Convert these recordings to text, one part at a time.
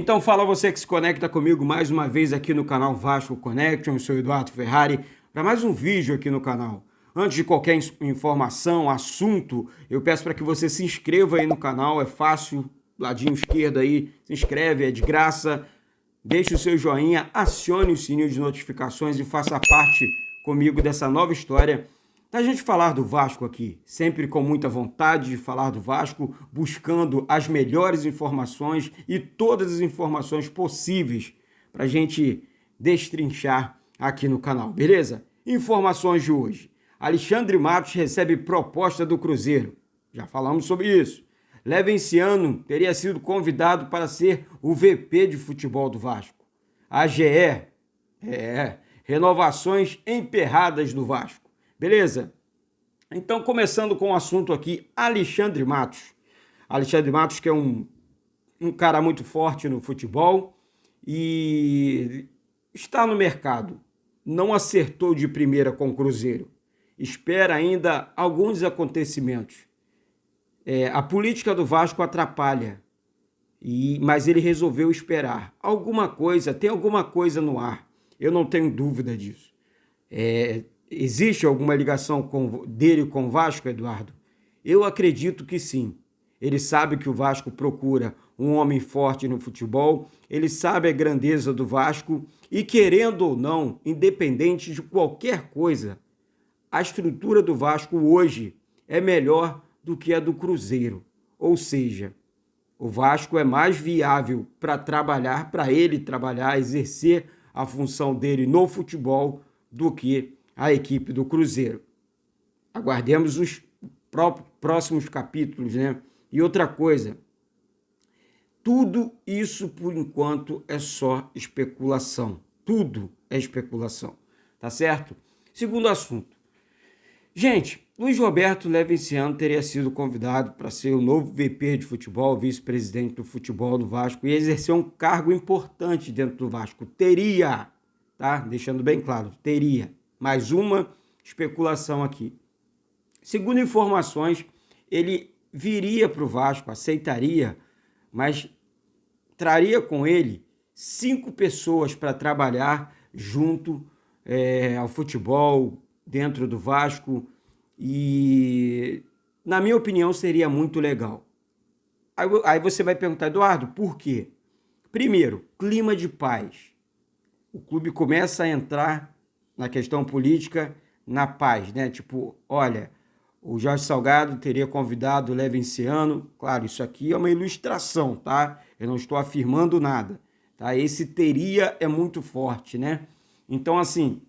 Então fala você que se conecta comigo mais uma vez aqui no canal Vasco Connection. Eu sou Eduardo Ferrari para mais um vídeo aqui no canal. Antes de qualquer informação, assunto, eu peço para que você se inscreva aí no canal, é fácil, ladinho esquerdo aí, se inscreve, é de graça. Deixe o seu joinha, acione o sininho de notificações e faça parte comigo dessa nova história da gente falar do Vasco aqui, sempre com muita vontade de falar do Vasco, buscando as melhores informações e todas as informações possíveis para a gente destrinchar aqui no canal, beleza? Informações de hoje. Alexandre Matos recebe proposta do Cruzeiro. Já falamos sobre isso. Levenciano teria sido convidado para ser o VP de futebol do Vasco. AGE, renovações emperradas do Vasco. Beleza? Então, começando com o assunto aqui, Alexandre Matos. Alexandre Matos, que é um cara muito forte no futebol e está no mercado. Não acertou de primeira com o Cruzeiro. Espera ainda alguns acontecimentos. A política do Vasco atrapalha, mas ele resolveu esperar. Tem alguma coisa no ar. Eu não tenho dúvida disso. Existe alguma ligação dele com o Vasco, Eduardo? Eu acredito que sim. Ele sabe que o Vasco procura um homem forte no futebol, ele sabe a grandeza do Vasco e, querendo ou não, independente de qualquer coisa, a estrutura do Vasco hoje é melhor do que a do Cruzeiro. Ou seja, o Vasco é mais viável para ele trabalhar, exercer a função dele no futebol do que a equipe do Cruzeiro. Aguardemos os próximos capítulos, né? E outra coisa, tudo isso por enquanto é só especulação. Tudo é especulação, tá certo? Segundo assunto. Gente, Luiz Roberto Levenciano teria sido convidado para ser o novo VP de futebol, vice-presidente do futebol do Vasco e exercer um cargo importante dentro do Vasco. Teria, tá? Deixando bem claro, teria. Mais uma especulação aqui. Segundo informações, ele viria para o Vasco, aceitaria, mas traria com ele 5 pessoas para trabalhar junto ao futebol, dentro do Vasco, e na minha opinião seria muito legal. Aí você vai perguntar, Eduardo, por quê? Primeiro, clima de paz. O clube começa a entrar na questão política na paz, né? Tipo, olha, o Jorge Salgado teria convidado o Levenciano. Claro, isso aqui é uma ilustração, tá? Eu não estou afirmando nada, tá? Esse teria é muito forte, né? Então, assim,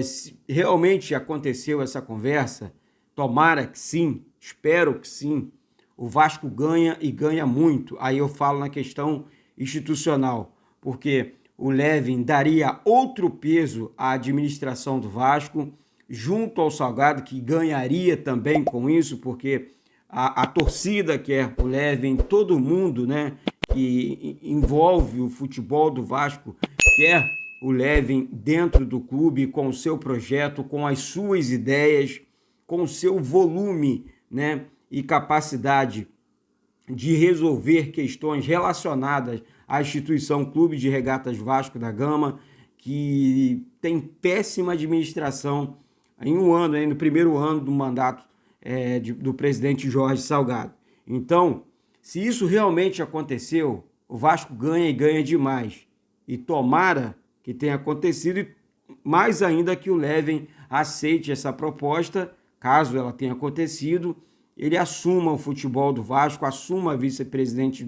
se realmente aconteceu essa conversa, tomara que sim, espero que sim, o Vasco ganha e ganha muito. Aí eu falo na questão institucional, porque o Levin daria outro peso à administração do Vasco, junto ao Salgado, que ganharia também com isso, porque a torcida quer o Levin, todo mundo, né, que envolve o futebol do Vasco, quer o Levin dentro do clube, com o seu projeto, com as suas ideias, com o seu volume, né, e capacidade de resolver questões relacionadas à instituição Clube de Regatas Vasco da Gama, que tem péssima administração em um ano, no primeiro ano do mandato do presidente Jorge Salgado. Então, se isso realmente aconteceu, o Vasco ganha e ganha demais. E tomara que tenha acontecido, e mais ainda que o Levin aceite essa proposta, caso ela tenha acontecido, ele assuma o futebol do Vasco, assuma a vice-presidência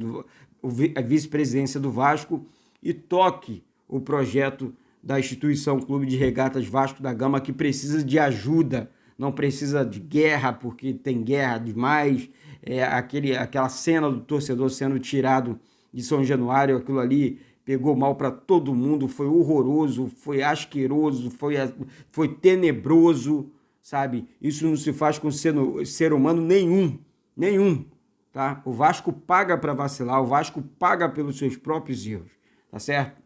do Vasco e toque o projeto da instituição Clube de Regatas Vasco da Gama, que precisa de ajuda, não precisa de guerra, porque tem guerra demais, aquela cena do torcedor sendo tirado de São Januário, aquilo ali pegou mal para todo mundo, foi horroroso, foi asqueroso, foi tenebroso, sabe? Isso não se faz com ser humano nenhum, tá? O Vasco paga para vacilar, o Vasco paga pelos seus próprios erros, tá certo?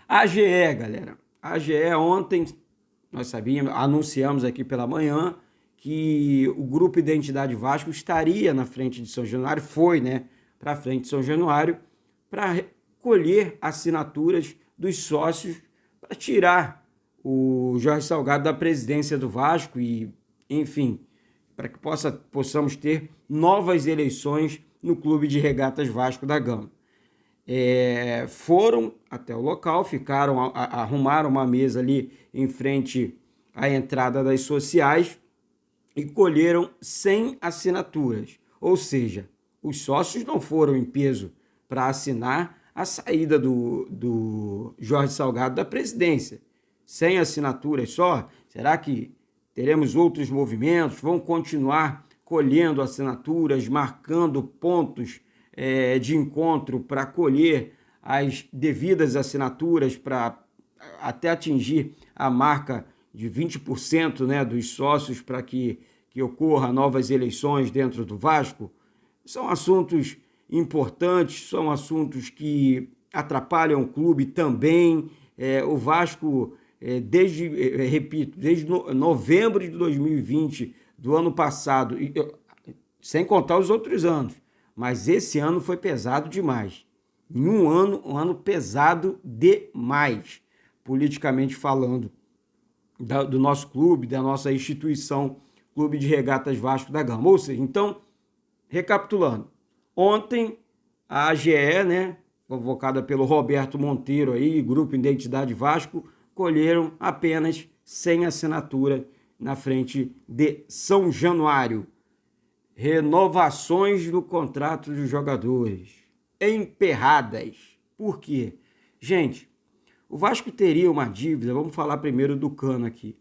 AGE, galera. AGE ontem, nós anunciamos aqui pela manhã que o Grupo Identidade Vasco estaria na frente de São Januário, foi, né, para frente de São Januário, para colher assinaturas dos sócios para tirar o Jorge Salgado da presidência do Vasco e, enfim, para que possamos ter novas eleições no Clube de Regatas Vasco da Gama. Foram até o local, arrumaram uma mesa ali em frente à entrada das sociais e colheram 100 assinaturas. Ou seja, os sócios não foram em peso para assinar a saída do Jorge Salgado da presidência. 100 assinaturas só? Será que teremos outros movimentos? Vão continuar colhendo assinaturas, marcando pontos de encontro para colher as devidas assinaturas para até atingir a marca de 20%, né, dos sócios para que ocorra novas eleições dentro do Vasco? São assuntos importantes, são assuntos que atrapalham o clube também. O Vasco, desde novembro de 2020, do ano passado, sem contar os outros anos, mas esse ano foi pesado demais. Em um ano pesado demais, politicamente falando, do nosso clube, da nossa instituição, Clube de Regatas Vasco da Gama. Ou seja, então, recapitulando, ontem a AGE, né, convocada pelo Roberto Monteiro, aí, Grupo Identidade Vasco, colheram apenas 100 assinaturas na frente de São Januário. Renovações do contrato dos jogadores emperradas. Por quê? Gente, o Vasco teria uma dívida, vamos falar primeiro do Cano aqui,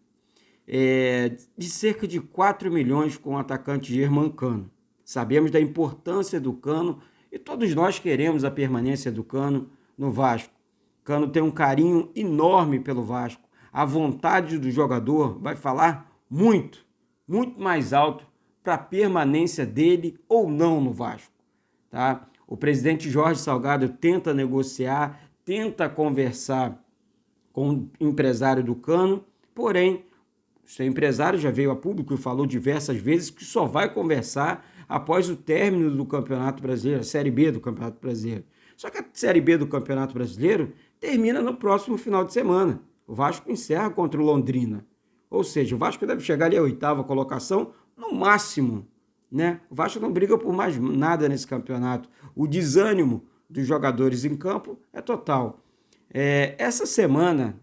de cerca de 4 milhões com o atacante Germancano. Sabemos da importância do Cano e todos nós queremos a permanência do Cano no Vasco. Cano tem um carinho enorme pelo Vasco. A vontade do jogador vai falar muito, muito mais alto para a permanência dele ou não no Vasco, tá? O presidente Jorge Salgado tenta negociar, tenta conversar com o empresário do Cano, porém, o seu empresário já veio a público e falou diversas vezes que só vai conversar após o término do Campeonato Brasileiro, a Série B do Campeonato Brasileiro. Só que a Série B do Campeonato Brasileiro termina no próximo final de semana. O Vasco encerra contra o Londrina. Ou seja, o Vasco deve chegar ali à 8ª colocação, no máximo, né? O Vasco não briga por mais nada nesse campeonato. O desânimo dos jogadores em campo é total. Essa semana,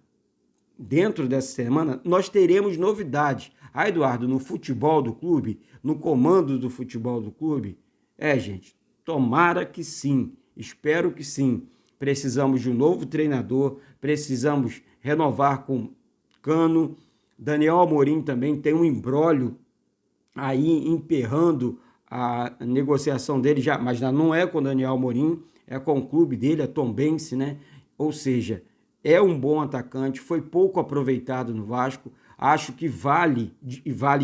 dentro dessa semana, nós teremos novidades. Eduardo, no futebol do clube, no comando do futebol do clube? Gente, tomara que sim, espero que sim. Precisamos de um novo treinador, precisamos renovar com Cano. Daniel Amorim também tem um imbróglio aí emperrando a negociação dele, mas não é com o Daniel Amorim, é com o clube dele, a Tombense, né? Ou seja, é um bom atacante, foi pouco aproveitado no Vasco. Acho que vale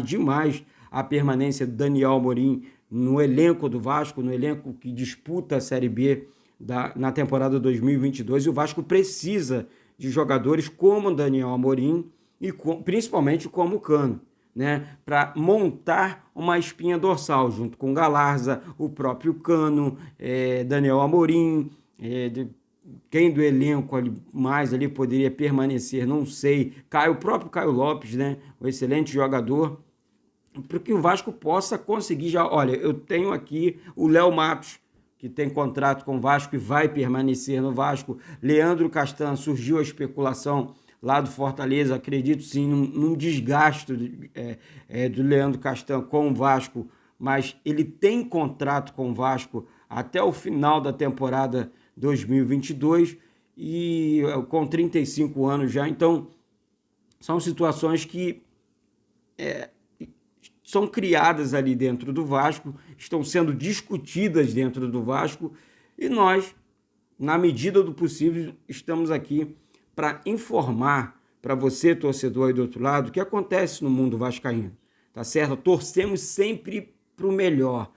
demais a permanência do Daniel Amorim no elenco do Vasco, no elenco que disputa a Série B na temporada 2022. E o Vasco precisa de jogadores como o Daniel Amorim e principalmente como o Cano, né, para montar uma espinha dorsal, junto com Galarza, o próprio Cano, Daniel Amorim, quem do elenco mais ali poderia permanecer, não sei, o próprio Caio Lopes, né, um excelente jogador, para que o Vasco possa conseguir já. Olha, eu tenho aqui o Léo Matos, que tem contrato com o Vasco e vai permanecer no Vasco. Leandro Castan, surgiu a especulação lá do Fortaleza, acredito sim num desgaste do Leandro Castan com o Vasco, mas ele tem contrato com o Vasco até o final da temporada 2022 e com 35 anos já. Então, são situações que são criadas ali dentro do Vasco, estão sendo discutidas dentro do Vasco e nós, na medida do possível, estamos aqui para informar para você, torcedor aí do outro lado, o que acontece no mundo vascaíno, tá certo? Torcemos sempre para o melhor,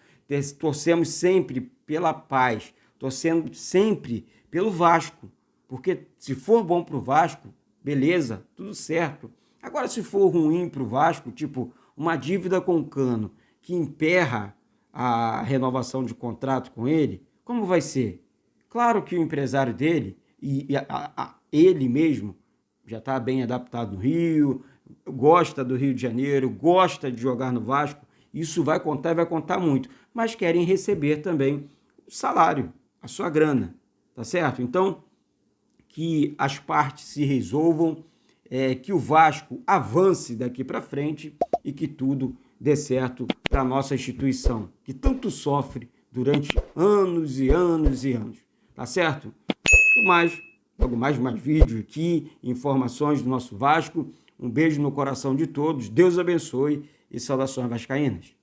torcemos sempre pela paz, torcendo sempre pelo Vasco, porque se for bom para o Vasco, beleza, tudo certo. Agora, se for ruim para o Vasco, tipo uma dívida com o Cano, que emperra a renovação de contrato com ele, como vai ser? Claro que o empresário dele ele mesmo já está bem adaptado no Rio, gosta do Rio de Janeiro, gosta de jogar no Vasco, isso vai contar e vai contar muito, mas querem receber também o salário, a sua grana, tá certo? Então, que as partes se resolvam, que o Vasco avance daqui para frente e que tudo dê certo para a nossa instituição, que tanto sofre durante anos e anos e anos, tá certo? Logo mais vídeo aqui, informações do nosso Vasco. Um beijo no coração de todos, Deus abençoe e saudações vascaínas.